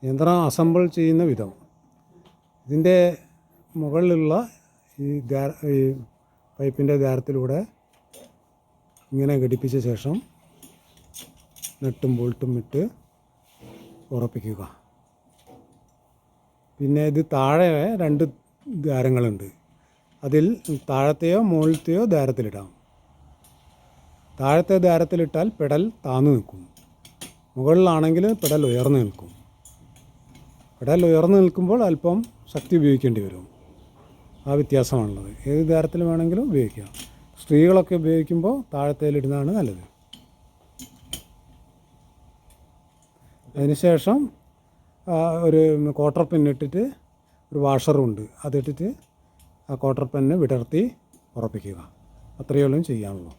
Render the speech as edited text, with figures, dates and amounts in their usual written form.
യന്ത്രം അസംബിൾ ചെയ്യുന്ന വിധം. ഇതിൻ്റെ മുകളിലുള്ള ഈ പൈപ്പിൻ്റെ ദ്വാരത്തിലൂടെ ഇങ്ങനെ ഘടിപ്പിച്ച ശേഷം നട്ടും ബോൾട്ടും ഇട്ട് ഉറപ്പിക്കുക. പിന്നെ ഇത് താഴെ 2 ദ്വാരങ്ങളുണ്ട്. അതിൽ താഴത്തെയോ മുകളിലത്തെയോ ദ്വാരത്തിലിടാം. താഴത്തെ ദ്വാരത്തിലിട്ടാൽ പെഡൽ താന്നു നിൽക്കും. മുകളിലാണെങ്കിൽ പെഡൽ ഉയർന്നു നിൽക്കും. പെഡൽ ഉയർന്നു നിൽക്കുമ്പോൾ അല്പം ശക്തി ഉപയോഗിക്കേണ്ടി വരും. ആ വ്യത്യാസമാണുള്ളത്. ഏത് ദ്വാരത്തിൽ വേണമെങ്കിലും ഉപയോഗിക്കാം. സ്ത്രീകളൊക്കെ ഉപയോഗിക്കുമ്പോൾ താഴത്തേലിടുന്നതാണ് നല്ലത്. അതിനുശേഷം ഒരു ക്വാർട്ടർ പെന്നിട്ടിട്ട് ഒരു വാഷറുണ്ട്, അതിട്ടിട്ട് ആ ക്വാർട്ടർ പെന്ന് വിടർത്തി ഉറപ്പിക്കുക. അത്രയേ ഉള്ളൂ ചെയ്യാനുള്ളൂ.